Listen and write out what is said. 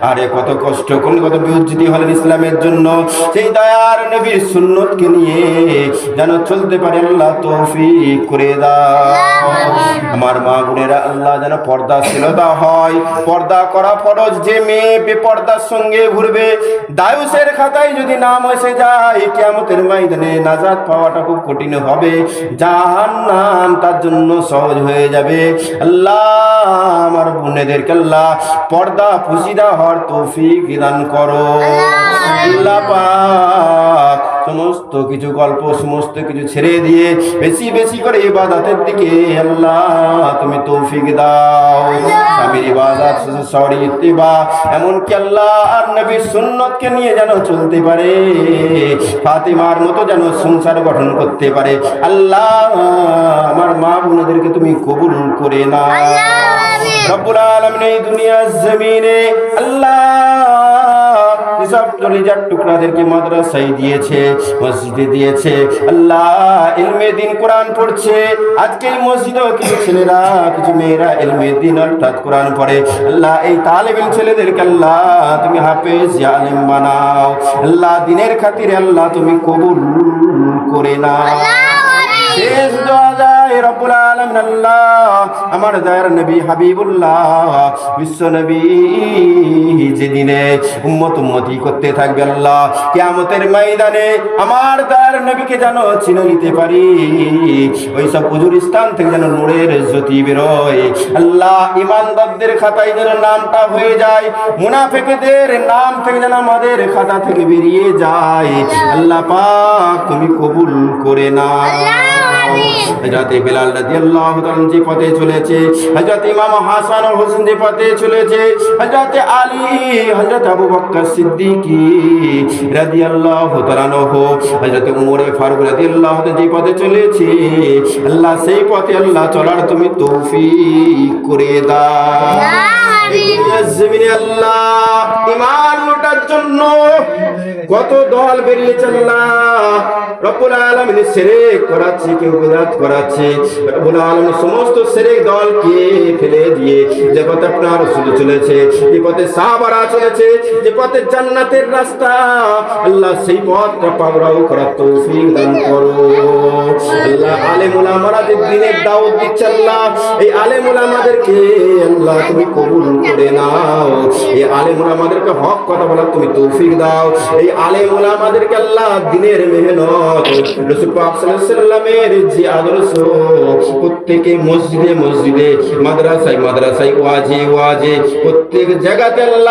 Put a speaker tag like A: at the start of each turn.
A: আরে কত কষ্ট কোন কত বিউজ্জিতি হলেন ইসলামের জন্য, সেই দয়ার নবীর সুন্নতকে নিয়ে যেন চলতে পারে আল্লাহ তৌফিক করে দাও। আমার মা বোনেরা, আল্লাহ যেন পর্দাশীলতা হয়, পর্দা করা ফরজ। যে মেয়ে বেপর্দার সঙ্গে ঘুরবে, দায়ুসের খাতায় যদি নাম এসে যায়, কিয়ামতের ময়দানে নাজাত পাওয়াটা খুব কঠিন হবে, জাহান্নাম তার জন্য সহজ হয়ে যাবে। আল্লাহ আমার বোনেদেরকে আল্লাহ পর্দা পুশিদা হওয়ার তৌফিক দান করো। আল্লাহ পাক সমস্ত কিছু গল্প সমস্ত কিছু ছেড়ে দিয়ে বেশি বেশি করে ইবাদতের দিকে আল্লাহ তুমি তৌফিক দাও। স্বামীর ইবাদত শহরে ইত্তিবা, এমনকি আল্লাহ আর নবীর সুন্নতকে নিয়ে যেন চলতে পারে, ফাতিমার মতো যেন সংসার গঠন করতে পারে। আল্লাহ আমার মা বোনদেরকে তুমি কবুল করে নাও। রব্বুল আলামিন এই দুনিয়ার জমিনে আল্লাহ সব কলিজার টুকরাদেরকে মাদ্রাসায় দিয়েছে, মসজিদে দিয়েছে। আল্লাহ ইলমে দিন কোরআন পড়ছে। আজকে এই মসজিদেও কিছু ছেলেরা কিছু মেয়েরা ইলমে দিন অর্থাৎ কোরআন পড়ে। আল্লাহ এই তালেবেল ছেলেদেরকে আল্লাহ তুমি হাফেজ আলেম বানাও। আল্লাহ দিনের খাতিরে আল্লাহ তুমি কবুল করে নাও। শেষ দোয়া যায় রব্বুল আলামিন আল্লাহ আমার দয়ার নবী হাবিবুল্লাহ বিশ্ব নবী যেদিনে উম্মতি করতে থাকবে, আল্লাহ কিয়ামতের ময়দানে আমার দয়ার নবীকে যেন চিনে নিতে পারি, ওই সব হুজুর স্থান থেকে যেন নূরের জ্যোতি বেরোয়। আল্লাহ ইমানদারদের খাতায় যেন নামটা হয়ে যায়, মুনাফিকদের নাম থেকে যেন আমাদের খাতা থেকে বেরিয়ে যায়। আল্লাহ পাক তুমি কবুল করে নাও। হযরত বিলাল রাদিয়াল্লাহু তাআলা যে পথে চলেছে, হযরত ইমাম হাসান ও হোসেন যে পথে চলেছে, হযরত আলী, হযরত আবু বকর সিদ্দিক রাদিয়াল্লাহু তাআলা নহু, হযরত উমর ফারুক রাদিয়াল্লাহু তাআলা যে পথে চলেছে, আল্লাহ সেই পথে আল্লাহ চলার তুমি তৌফিক করে দাও। জমিনে আল্লাহ ঈমান লুটার জন্য কত দল বেরিয়েছে, আল্লাহ রব্বুল আলামিন শিরক করাচ্ছে, কেউ বিদআত করাচ্ছে। রব্বুল আলামিন সমস্ত শিরক দলকে ফেলে দিয়ে যে পথে আপনার রাসূল চলেছে, যে পথে সাহাবারা চলেছে, যে পথে জান্নাতের রাস্তা, আল্লাহ সেই পথটা পাকড়াও করার তৌফিক দান করো। আল্লাহ আলেম উলামারা যে দ্বীনের দাওয়াত দিচ্ছে, আল্লাহ এই আলেম উলামাদেরকে আল্লাহ তুমি কবুল করে নাও। এই আলেম উলামাদেরকে হক কথা বলার তুমি তৌফিক দাও। এই আলেম উলামাদেরকে আল্লাহ দ্বীনের মেহনত রাসূল পাক সাল্লাল্লাহু আলাইহি ওয়াসাল্লামের যে আদর্শ প্রত্যেকে মসজিদে মসজিদে, মাদ্রাসায় মাদ্রাসায়, ওয়াজে ওয়াজে, প্রত্যেক জায়গাতে আল্লাহ